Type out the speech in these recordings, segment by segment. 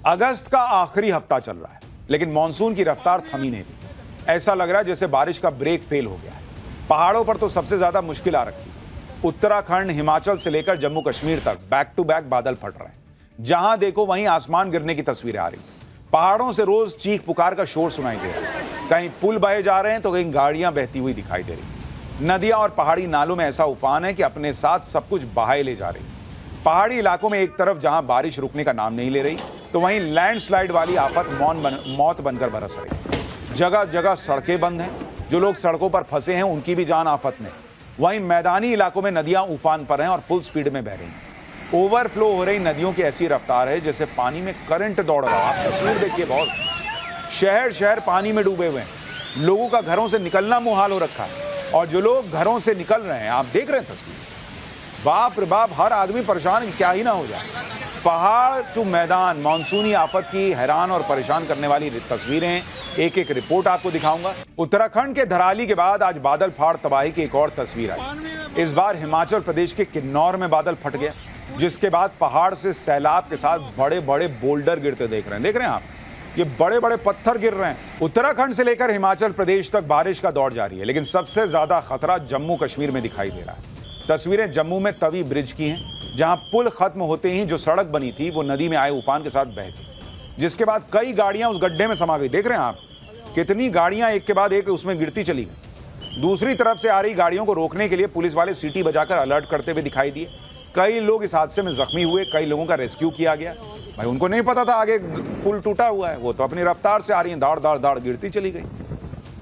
अगस्त का आखिरी हफ्ता चल रहा है, लेकिन मॉनसून की रफ्तार थमी नहीं रही। ऐसा लग रहा है जैसे बारिश का ब्रेक फेल हो गया है। पहाड़ों पर तो सबसे ज्यादा मुश्किल आ रखी है। उत्तराखंड, हिमाचल से लेकर जम्मू कश्मीर तक बैक टू बैक बादल फट रहे हैं। जहां देखो वहीं आसमान गिरने की तस्वीरें आ रही। पहाड़ों से रोज चीख पुकार का शोर सुनाई दे रहा है। कहीं पुल बहे जा रहे हैं तो कहीं गाड़ियां बहती हुई दिखाई दे रही। नदियां और पहाड़ी नालों में ऐसा उफान है कि अपने साथ सब कुछ बहाए ले जा रही। पहाड़ी इलाकों में एक तरफ जहां बारिश रुकने का नाम नहीं ले रही, तो वहीं लैंडस्लाइड वाली आफत मौत बनकर बरस रही। जगह जगह सड़कें बंद हैं। जो लोग सड़कों पर फंसे हैं उनकी भी जान आफत में। वहीं मैदानी इलाकों में नदियां उफान पर हैं और फुल स्पीड में बह रही हैं। ओवरफ्लो हो रही नदियों की ऐसी रफ्तार है जैसे पानी में करंट दौड़ रहा। आप तस्वीर देखिए बॉस, शहर शहर पानी में डूबे हुए हैं। लोगों का घरों से निकलना मुहाल हो रखा है, और जो लोग घरों से निकल रहे हैं, आप देख रहे हैं तस्वीर, बाप रे बाप, हर आदमी परेशान कि क्या ही ना हो जाए। पहाड़ टू मैदान, मानसूनी आफत की हैरान और परेशान करने वाली तस्वीरें, एक एक रिपोर्ट आपको दिखाऊंगा। उत्तराखंड के धराली के बाद आज बादल फाड़ तबाही की एक और तस्वीर आई। इस बार हिमाचल प्रदेश के किन्नौर में बादल फट गया, जिसके बाद पहाड़ से सैलाब के साथ बड़े बड़े बोल्डर गिरते देख रहे हैं आप, ये बड़े बड़े पत्थर गिर रहे हैं। उत्तराखंड से लेकर हिमाचल प्रदेश तक बारिश का दौर जारी है, लेकिन सबसे ज्यादा खतरा जम्मू कश्मीर में दिखाई दे रहा है। तस्वीरें जम्मू में तवी ब्रिज की हैं, जहां पुल खत्म होते ही जो सड़क बनी थी वो नदी में आए उफान के साथ बह गई, जिसके बाद कई गाड़ियां उस गड्ढे में समा गई। देख रहे हैं आप, कितनी गाड़ियां एक के बाद एक उसमें गिरती चली गई। दूसरी तरफ से आ रही गाड़ियों को रोकने के लिए पुलिस वाले सीटी बजाकर अलर्ट करते हुए दिखाई दिए। कई लोग इस हादसे में जख्मी हुए, कई लोगों का रेस्क्यू किया गया। भाई उनको नहीं पता था आगे पुल टूटा हुआ है, वो तो अपनी रफ्तार से आ रही है, दाड़ दाड़ दाड़ गिरती चली गई।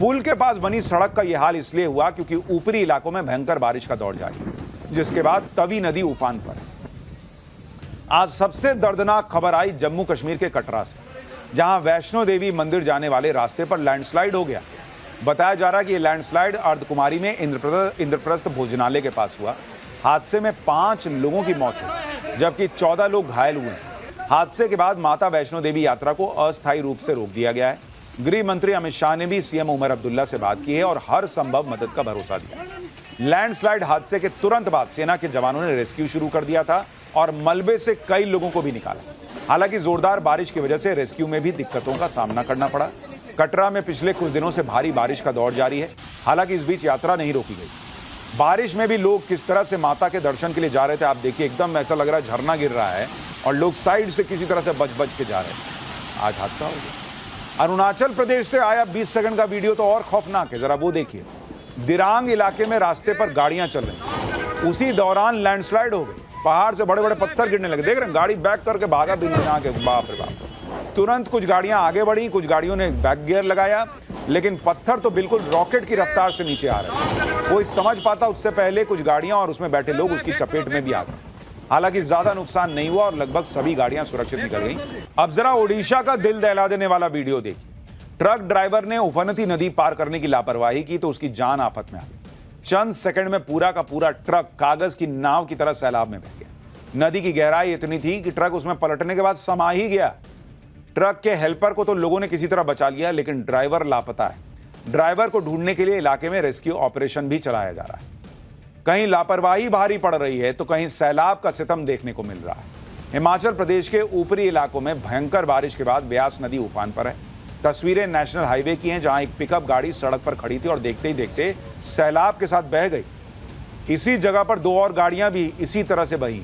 पुल के पास बनी सड़क का यह हाल इसलिए हुआ क्योंकि ऊपरी इलाकों में भयंकर बारिश का दौर जारी है, जिसके बाद तवी नदी उफान पर है। आज सबसे दर्दनाक खबर आई जम्मू कश्मीर के कटरा से, जहां वैष्णो देवी मंदिर जाने वाले रास्ते पर लैंडस्लाइड हो गया। बताया जा रहा है कि यह लैंडस्लाइड अर्धकुमारी में इंद्रप्रस्थ भोजनालय के पास हुआ। हादसे में 5 लोगों की मौत हुई, जबकि 14 लोग घायल हुए। हादसे के बाद माता वैष्णो देवी यात्रा को अस्थायी रूप से रोक दिया गया है। गृह मंत्री अमित शाह ने भी सीएम उमर अब्दुल्ला से बात की है और हर संभव मदद का भरोसा दिया। लैंडस्लाइड हादसे के तुरंत बाद सेना के जवानों ने रेस्क्यू शुरू कर दिया था और मलबे से कई लोगों को भी निकाला। हालांकि जोरदार बारिश की वजह से रेस्क्यू में भी दिक्कतों का सामना करना पड़ा। कटरा में पिछले कुछ दिनों से भारी बारिश का दौर जारी है। हालांकि इस बीच यात्रा नहीं रोकी गई। बारिश में भी लोग किस तरह से माता के दर्शन के लिए जा रहे थे, आप देखिए, एकदम ऐसा लग रहा है झरना गिर रहा है और लोग साइड से किसी तरह से बच बच के जा रहे हैं। आज हादसा हो गया। अरुणाचल प्रदेश से आया 20 सेकंड का वीडियो तो और खौफनाक है, जरा वो देखिए। दिरांग इलाके में रास्ते पर गाड़ियां चल रही, उसी दौरान लैंडस्लाइड हो गई। पहाड़ से बड़े बड़े पत्थर गिरने लगे। देख रहे हैं, गाड़ी बैक करके भागा बिना के, बाप रे बाप। तुरंत कुछ गाड़ियां आगे बढ़ी, कुछ गाड़ियों ने बैक गियर लगाया, लेकिन पत्थर तो बिल्कुल रॉकेट की रफ्तार से नीचे आ रहे हैं। कोई समझ पाता उससे पहले कुछ गाड़ियां और उसमें बैठे लोग उसकी चपेट में भी आ गए। हालांकि ज्यादा नुकसान नहीं हुआ और लगभग सभी गाड़ियां सुरक्षित निकल गई। अब जरा ओडिशा का दिल दहला देने वाला वीडियो देखिए। ट्रक ड्राइवर ने उफनती नदी पार करने की लापरवाही की तो उसकी जान आफत में आ गई। चंद सेकंड में पूरा का पूरा ट्रक कागज की नाव की तरह सैलाब में बह गया। नदी की गहराई इतनी थी कि ट्रक उसमें पलटने के बाद समा ही गया। ट्रक के हेल्पर को तो लोगों ने किसी तरह बचा लिया, लेकिन ड्राइवर लापता है। ड्राइवर को ढूंढने के लिए इलाके में रेस्क्यू ऑपरेशन भी चलाया जा रहा है। कहीं लापरवाही भारी पड़ रही है तो कहीं सैलाब का सितम देखने को मिल रहा है। हिमाचल प्रदेश के ऊपरी इलाकों में भयंकर बारिश के बाद ब्यास नदी उफान पर है। तस्वीरें नेशनल हाईवे की हैं, जहां एक पिकअप गाड़ी सड़क पर खड़ी थी और देखते ही देखते सैलाब के साथ बह गई। इसी जगह पर 2 और गाड़ियां भी इसी तरह से बही,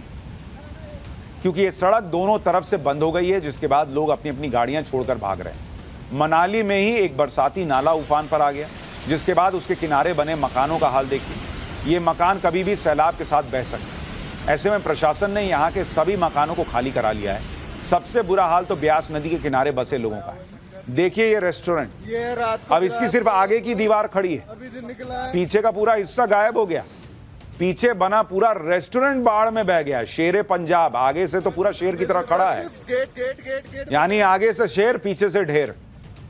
क्योंकि ये सड़क दोनों तरफ से बंद हो गई है, जिसके बाद लोग अपनी अपनी गाड़ियां छोड़कर भाग रहे हैं। मनाली में ही एक बरसाती नाला उफान पर आ गया, जिसके बाद उसके किनारे बने मकानों का हाल देखिए। ये मकान कभी भी सैलाब के साथ बह सकते हैं। ऐसे में प्रशासन ने यहाँ के सभी मकानों को खाली करा लिया है। सबसे बुरा हाल तो ब्यास नदी के किनारे बसे लोगों का है। देखिए ये रेस्टोरेंट, अब इसकी सिर्फ आगे की दीवार खड़ी है, पीछे का पूरा हिस्सा गायब हो गया। पीछे बना पूरा रेस्टोरेंट बाढ़ में बह गया। शेरे पंजाब आगे से तो पूरा शेर की तरह खड़ा है, यानी आगे से शेर, पीछे से ढेर।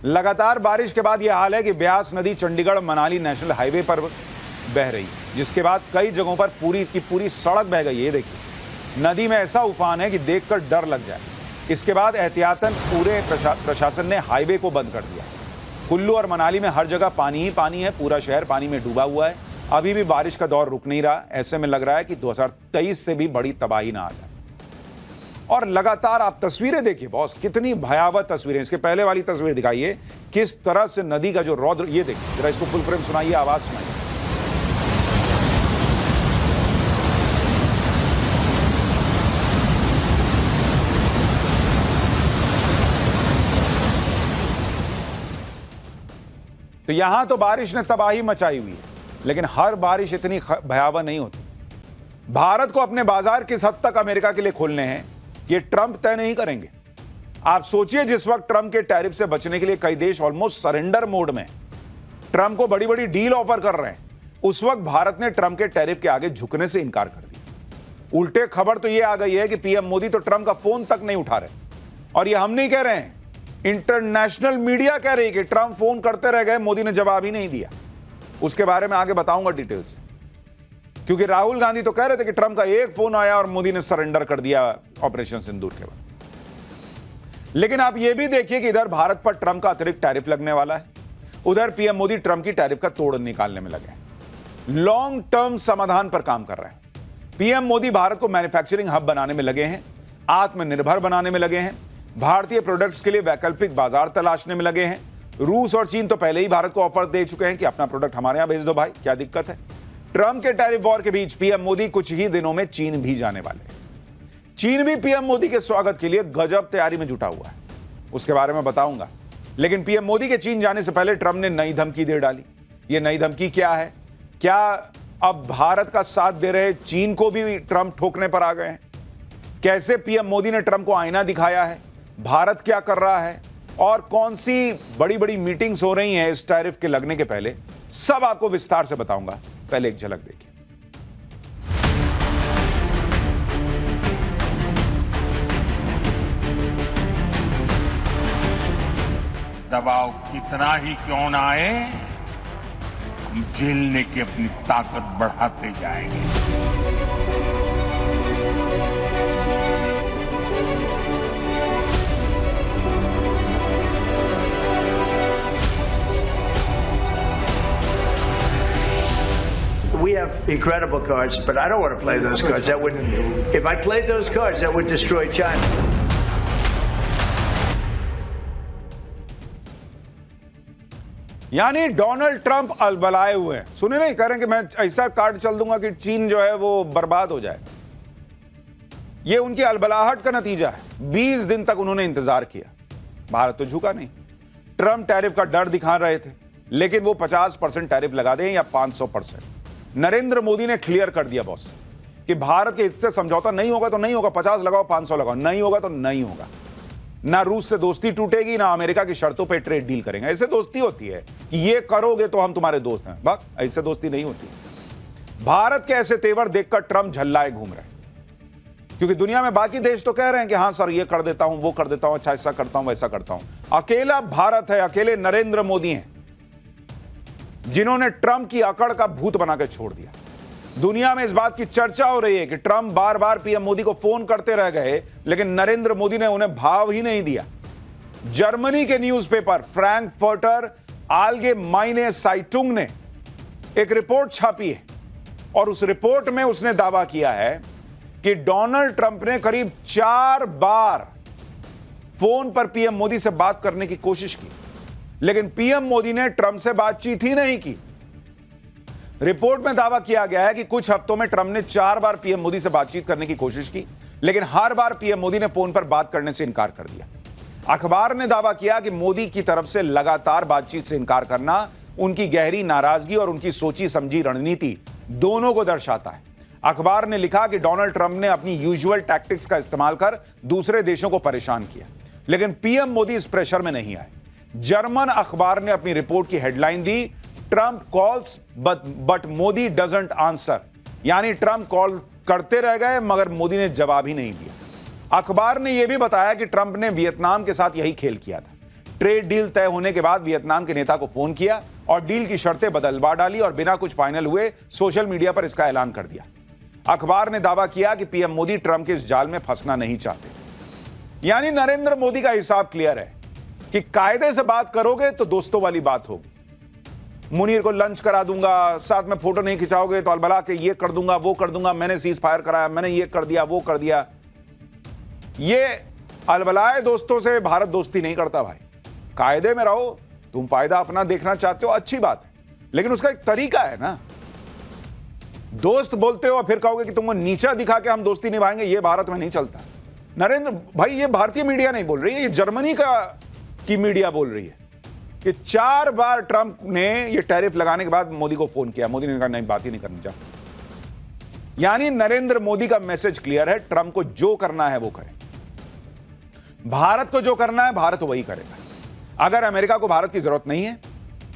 लगातार बारिश के बाद यह हाल है कि ब्यास नदी चंडीगढ़ मनाली नेशनल हाईवे पर बह रही, जिसके बाद कई जगहों पर पूरी की पूरी सड़क बह गई। ये देखिए, नदी में ऐसा उफान है कि देखकर डर लग जाए। इसके बाद एहतियातन पूरे प्रशासन ने हाईवे को बंद कर दिया। कुल्लू और मनाली में हर जगह पानी ही पानी है, पूरा शहर पानी में डूबा हुआ है। अभी भी बारिश का दौर रुक नहीं रहा। ऐसे में लग रहा है कि 2023 से भी बड़ी तबाही ना आ जाए। और लगातार आप तस्वीरें देखिए बॉस, कितनी भयावह तस्वीरें। इसके पहले वाली तस्वीर दिखाइए, किस तरह से नदी का जो रौद्र, ये देखिए जरा, इसको फुल फ्रेम सुनाइए, आवाज सुनाइए। तो यहां तो बारिश ने तबाही मचाई हुई है, लेकिन हर बारिश इतनी भयावह नहीं होती। भारत को अपने बाजार किस हद तक अमेरिका के लिए खोलने हैं, ये ट्रंप तय नहीं करेंगे। आप सोचिए, जिस वक्त ट्रंप के टैरिफ से बचने के लिए कई देश ऑलमोस्ट सरेंडर मोड में, ट्रंप को बड़ी बड़ी डील ऑफर कर रहे हैं, उस वक्त भारत ने ट्रंप के टैरिफ के आगे झुकने से इनकार कर दिया। उल्टे खबर तो यह आ गई है कि पीएम मोदी तो ट्रंप का फोन तक नहीं उठा रहे। और यह हम नहीं कह रहे हैं, इंटरनेशनल मीडिया कह रही है कि ट्रंप फोन करते रह गए, मोदी ने जवाब ही नहीं दिया। उसके बारे में आगे बताऊंगा डिटेल से, क्योंकि राहुल गांधी तो कह रहे थे कि ट्रंप का एक फोन आया और मोदी ने सरेंडर कर दिया ऑपरेशन सिंदूर के बाद। लेकिन आप यह भी देखिए कि इधर भारत पर ट्रंप का अतिरिक्त टैरिफ लगने वाला है, उधर पीएम मोदी ट्रंप की टैरिफ का तोड़ निकालने में लगे हैं। लॉन्ग टर्म समाधान पर काम कर रहे हैं। पीएम मोदी भारत को मैन्युफैक्चरिंग हब बनाने में लगे हैं, आत्मनिर्भर बनाने में लगे हैं, भारतीय प्रोडक्ट्स के लिए वैकल्पिक बाजार तलाशने में लगे हैं। रूस और चीन तो पहले ही भारत को ऑफर दे चुके हैं कि अपना प्रोडक्ट हमारे यहां भेज दो भाई, क्या दिक्कत है। ट्रंप के टैरिफ वॉर के बीच पीएम मोदी कुछ ही दिनों में चीन भी जाने वाले हैं। चीन भी पीएम मोदी के स्वागत के लिए गजब तैयारी में जुटा हुआ है, उसके बारे में बताऊंगा। लेकिन पीएम मोदी के चीन जाने से पहले ट्रंप ने नई धमकी दे डाली। यह नई धमकी क्या है? क्या अब भारत का साथ दे रहे चीन को भी ट्रंप ठोकने पर आ गए हैं? कैसे पीएम मोदी ने ट्रंप को आईना दिखाया है? भारत क्या कर रहा है और कौन सी बड़ी बड़ी मीटिंग्स हो रही हैं इस टैरिफ के लगने के पहले, सब आपको विस्तार से बताऊंगा। पहले एक झलक देखिए। दबाव कितना ही क्यों ना आए, हम झेलने की अपनी ताकत बढ़ाते जाएंगे। We have incredible cards, but I don't want to play those cards. That would, if I played those cards, that would destroy China. यानी डोनाल्ड ट्रंप अलबलाए हुए हैं। सुने नहीं, कह रहे हैं कि मैं ऐसा कार्ड चल दूंगा कि चीन जो है वो बर्बाद हो जाए। ये उनकी अलबलाहट का नतीजा है। 20 दिन तक उन्होंने इंतजार किया, भारत तो झुका नहीं। ट्रंप टैरिफ का डर दिखा रहे थे, लेकिन वो 50% टैरिफ लगा दें या 500%। नरेंद्र मोदी ने क्लियर कर दिया बॉस कि भारत के इससे समझौता नहीं होगा तो नहीं होगा, 50 लगाओ 500 लगाओ, नहीं होगा तो नहीं होगा। ना रूस से दोस्ती टूटेगी, ना अमेरिका की शर्तों पे ट्रेड डील करेंगे। ऐसे दोस्ती होती है कि ये करोगे तो हम तुम्हारे दोस्त हैं, बस ऐसे दोस्ती नहीं होती। भारत के ऐसे तेवर देखकर ट्रंप झल्लाए घूम रहे हैं, क्योंकि दुनिया में बाकी देश तो कह रहे हैं कि हाँ सर ये कर देता हूं, वो कर देता हूं, अच्छा ऐसा करता हूं, वैसा करता हूं। अकेला भारत है, अकेले नरेंद्र मोदी हैं जिन्होंने ट्रंप की अकड़ का भूत बनाकर छोड़ दिया। दुनिया में इस बात की चर्चा हो रही है कि ट्रंप बार बार पीएम मोदी को फोन करते रह गए, लेकिन नरेंद्र मोदी ने उन्हें भाव ही नहीं दिया। जर्मनी के न्यूज़पेपर फ्रैंकफर्टर आलगेमाइने साइटुंग ने एक रिपोर्ट छापी है और उस रिपोर्ट में उसने दावा किया है कि डोनाल्ड ट्रंप ने करीब 4 बार फोन पर पीएम मोदी से बात करने की कोशिश की, लेकिन पीएम मोदी ने ट्रंप से बातचीत ही नहीं की। रिपोर्ट में दावा किया गया है कि कुछ हफ्तों में ट्रंप ने 4 बार पीएम मोदी से बातचीत करने की कोशिश की, लेकिन हर बार पीएम मोदी ने फोन पर बात करने से इनकार कर दिया। अखबार ने दावा किया कि मोदी की तरफ से लगातार बातचीत से इनकार करना उनकी गहरी नाराजगी और उनकी सोची समझी रणनीति दोनों को दर्शाता है। अखबार ने लिखा कि डोनाल्ड ट्रंप ने अपनी यूजुअल टैक्टिक्स का इस्तेमाल कर दूसरे देशों को परेशान किया, लेकिन पीएम मोदी इस प्रेशर में नहीं आए। जर्मन अखबार ने अपनी रिपोर्ट की headline the, Trump calls but Modi doesn't answer, यानी ट्रंप कॉल करते रह गए मगर मोदी ने जवाब ही नहीं दिया। अखबार ने यह भी बताया कि ट्रंप ने वियतनाम के साथ यही खेल किया था। ट्रेड डील तय होने के बाद वियतनाम के नेता को फोन किया और डील की शर्तें बदलवा डाली और बिना कुछ फाइनल हुए सोशल मीडिया पर इसका ऐलान कर दिया। अखबार ने दावा किया कि पीएम मोदी ट्रंप के इस जाल में फंसना नहीं चाहते। यानी नरेंद्र मोदी का हिसाब क्लियर है कि कायदे से बात करोगे तो दोस्तों वाली बात होगी। मुनीर को लंच करा दूंगा, साथ में फोटो नहीं खिंचाओगे तो अलबला के ये कर दूंगा, वो कर दूंगा, मैंने सीज फायर कराया, मैंने ये कर दिया, वो कर दिया। ये अलबलाए दोस्तों से भारत दोस्ती नहीं करता भाई। कायदे में रहो, तुम फायदा अपना देखना चाहते हो, अच्छी बात है, लेकिन उसका एक तरीका है ना। दोस्त बोलते हो और फिर कहोगे कि तुमको नीचा दिखा के हम दोस्ती निभाएंगे, ये भारत में नहीं चलता। नरेंद्र भाई, ये भारतीय मीडिया नहीं बोल रही है, ये जर्मनी की मीडिया बोल रही है कि 4 बार ट्रंप ने ये टैरिफ लगाने के बाद मोदी को फोन किया, मोदी ने कहा नहीं, बात ही नहीं करनी चाहता। यानी नरेंद्र मोदी का मैसेज क्लियर है, ट्रंप को जो करना है वो करे, भारत को जो करना है भारत वही करेगा। अगर अमेरिका को भारत की जरूरत नहीं है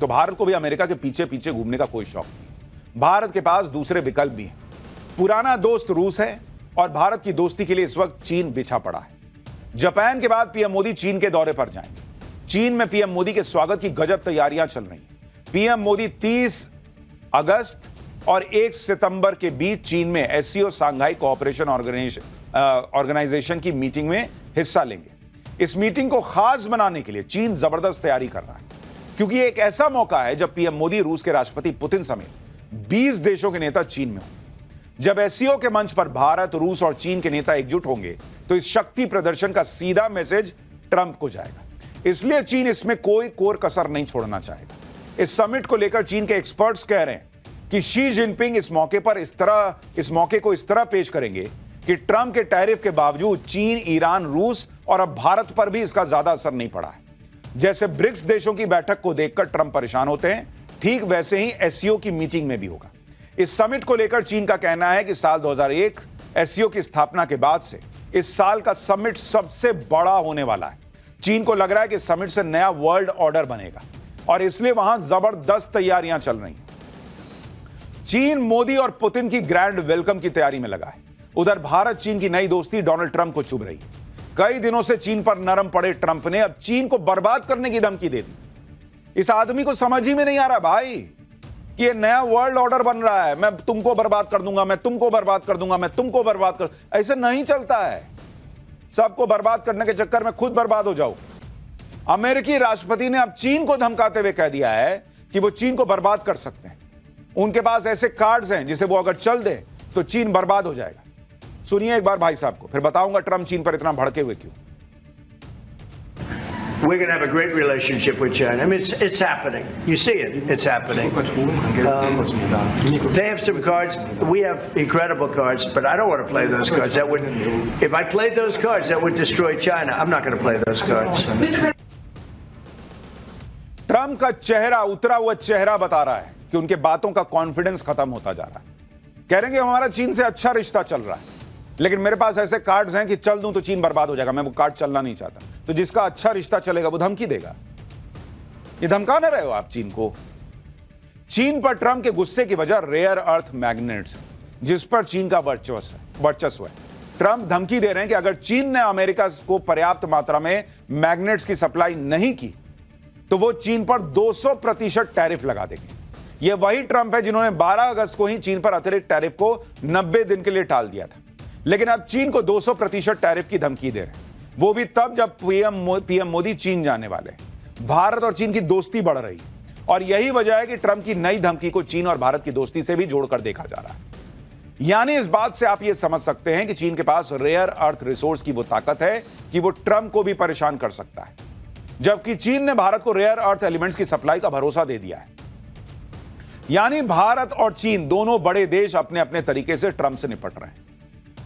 तो भारत को भी अमेरिका के पीछे पीछे घूमने का कोई शौक नहीं। भारत के पास दूसरे विकल्प भी हैं। पुराना दोस्त रूस है और भारत की दोस्ती के लिए इस वक्त चीन बिछा पड़ा है। जापान के बाद पीएम मोदी चीन के दौरे पर जाएंगे। चीन में पीएम मोदी के स्वागत की गजब तैयारियां चल रही हैं। पीएम मोदी 30 अगस्त और 1 सितंबर के बीच चीन में एससीओ सांघाई कोऑपरेशन ऑर्गेनाइजेशन की मीटिंग में हिस्सा लेंगे। इस मीटिंग को खास बनाने के लिए चीन जबरदस्त तैयारी कर रहा है, क्योंकि ये एक ऐसा मौका है जब पीएम मोदी रूस के राष्ट्रपति पुतिन समेत 20 देशों के नेता चीन में होंगे। जब एससीओ के मंच पर भारत, रूस और चीन के नेता एकजुट होंगे तो इस शक्ति प्रदर्शन का सीधा मैसेज ट्रंप को जाएगा। इसलिए चीन इसमें कोई कोर कसर नहीं छोड़ना चाहेगा। इस समिट को लेकर चीन के एक्सपर्ट्स कह रहे हैं कि शी जिनपिंग इस मौके को इस तरह पेश करेंगे कि ट्रंप के टैरिफ के बावजूद चीन, ईरान, रूस और अब भारत पर भी इसका ज्यादा असर नहीं पड़ा है। जैसे ब्रिक्स देशों की बैठक को देखकर ट्रंप परेशान होते हैं, ठीक वैसे ही एससीओ की मीटिंग में भी होगा। इस समिट को लेकर चीन का कहना है कि साल 2001 एससीओ की स्थापना के बाद से इस साल का समिट सबसे बड़ा होने वाला है। चीन को लग रहा है कि समिट से नया वर्ल्ड ऑर्डर बनेगा और इसलिए वहां जबरदस्त तैयारियां चल रही हैं। चीन मोदी और पुतिन की ग्रैंड वेलकम की तैयारी में लगा है। उधर भारत चीन की नई दोस्ती डोनाल्ड ट्रंप को चुभ रही है। कई दिनों से चीन पर नरम पड़े ट्रंप ने अब चीन को बर्बाद करने की धमकी दे दी। इस आदमी को समझ ही में नहीं आ रहा भाई कि ये नया वर्ल्ड ऑर्डर बन रहा है, मैं तुमको बर्बाद कर दूंगा, मैं तुमको बर्बाद कर दूंगा, मैं तुमको बर्बाद कर, ऐसे नहीं चलता है। सबको बर्बाद करने के चक्कर में खुद बर्बाद हो जाओ। अमेरिकी राष्ट्रपति ने अब चीन को धमकाते हुए कह दिया है कि वो चीन को बर्बाद कर सकते हैं। उनके पास ऐसे कार्ड्स हैं जिसे वो अगर चल दे तो चीन बर्बाद हो जाएगा। सुनिए एक बार भाई साहब को, फिर बताऊंगा ट्रंप चीन पर इतना भड़के हुए क्यों। We're going to have a great relationship with China. I mean, it's happening. You see it. It's happening. They have some cards. We have incredible cards, but I don't want to play those cards. That would, if I played those cards, that would destroy China. I'm not going to play those cards. Trump का चेहरा, उतरा हुआ चेहरा बता रहा है कि उनके बातों का कॉन्फिडेंस खत्म होता जा रहा है। कह रहे हैं कि हमारा चीन से अच्छा रिश्ता चल रहा है, लेकिन मेरे पास ऐसे कार्ड्स हैं कि चल दूं तो चीन बर्बाद हो जाएगा। मैं वो कार्ड चलना नहीं चाहता। तो जिसका अच्छा रिश्ता चलेगा वो धमकी देगा। ये धमका ना रहे हो आप चीन को। चीन पर ट्रंप के गुस्से की वजह रेयर अर्थ मैग्नेट्स है, जिस पर चीन का वर्चस्व है। ट्रंप धमकी दे रहे हैं कि अगर चीन ने अमेरिका को पर्याप्त मात्रा में मैग्नेट्स की सप्लाई नहीं की तो वो चीन पर 200% टैरिफ लगा देंगे। यह वही ट्रंप है जिन्होंने 12 अगस्त को ही चीन पर अतिरिक्त टैरिफ को 90 दिन के लिए टाल दिया था, लेकिन अब चीन को 200% टैरिफ की धमकी दे रहे हैं, वो भी तब जब पीएम मोदी चीन जाने वाले। भारत और चीन की दोस्ती बढ़ रही और यही वजह है कि ट्रंप की नई धमकी को चीन और भारत की दोस्ती से भी जोड़कर देखा जा रहा है। यानी इस बात से आप यह समझ सकते हैं कि चीन के पास रेयर अर्थ रिसोर्स की वो ताकत है कि वो ट्रंप को भी परेशान कर सकता है, जबकि चीन ने भारत को रेयर अर्थ एलिमेंट्स की सप्लाई का भरोसा दे दिया है। यानी भारत और चीन दोनों बड़े देश अपने अपने तरीके से ट्रंप से निपट रहे हैं।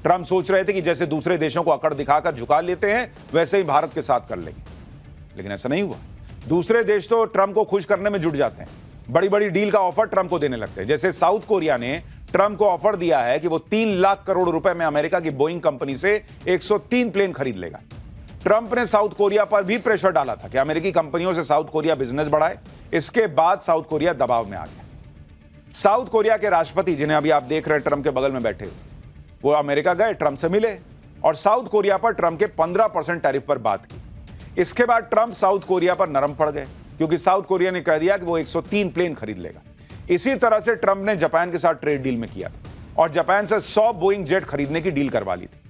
ट्रंप सोच रहे थे कि जैसे दूसरे देशों को अकड़ दिखाकर झुका लेते हैं वैसे ही भारत के साथ कर लेंगे, लेकिन ऐसा नहीं हुआ। दूसरे देश तो ट्रंप को खुश करने में जुट जाते हैं, बड़ी बड़ी डील का ऑफर ट्रंप को देने लगते हैं। जैसे साउथ कोरिया ने ट्रंप को ऑफर दिया है कि वो 3 लाख करोड़ रुपए में अमेरिका की बोइंग कंपनी से 103 प्लेन खरीद लेगा। ट्रंप ने साउथ कोरिया पर भी प्रेशर डाला था कि अमेरिकी कंपनियों से साउथ कोरिया बिजनेस बढ़ाए। इसके बाद साउथ कोरिया दबाव में आ गया। साउथ कोरिया के राष्ट्रपति, जिन्हें अभी आप देख रहे हैं ट्रंप के बगल में बैठे, वो अमेरिका गए, ट्रंप से मिले और साउथ कोरिया पर ट्रंप के 15% टैरिफ पर बात की। इसके बाद ट्रंप साउथ कोरिया पर नरम पड़ गए, क्योंकि साउथ कोरिया ने कह दिया कि वो 103 प्लेन खरीद लेगा। इसी तरह से ट्रंप ने जापान के साथ ट्रेड डील में किया था और जापान से 100 बोइंग जेट खरीदने की डील करवा ली थी।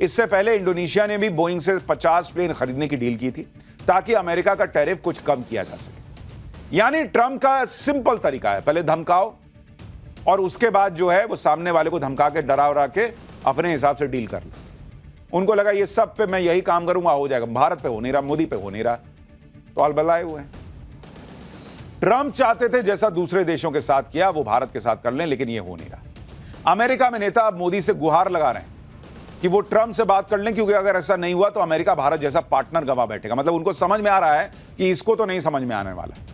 इससे पहले इंडोनेशिया ने भी बोइंग से 50 प्लेन खरीदने की डील की थी, ताकि अमेरिका का टैरिफ कुछ कम किया जा सके। यानी ट्रंप का सिंपल तरीका है, पहले धमकाओ और उसके बाद जो है वो सामने वाले को धमका के डरा के अपने हिसाब से डील कर लो। उनको लगा ये सब पे मैं यही काम करूंगा हो जाएगा। भारत पे हो नहीं रहा, मोदी पे हो नहीं रहा, तो अलबलाए हुए हैं। ट्रंप चाहते थे जैसा दूसरे देशों के साथ किया वो भारत के साथ कर लें, लेकिन ये हो नहीं रहा। अमेरिका में नेता अब मोदी से गुहार लगा रहे हैं कि वो ट्रंप से बात कर लें, क्योंकि अगर ऐसा नहीं हुआ तो अमेरिका भारत जैसा पार्टनर गवा बैठेगा। मतलब उनको समझ में आ रहा है कि इसको तो नहीं समझ में आने वाला।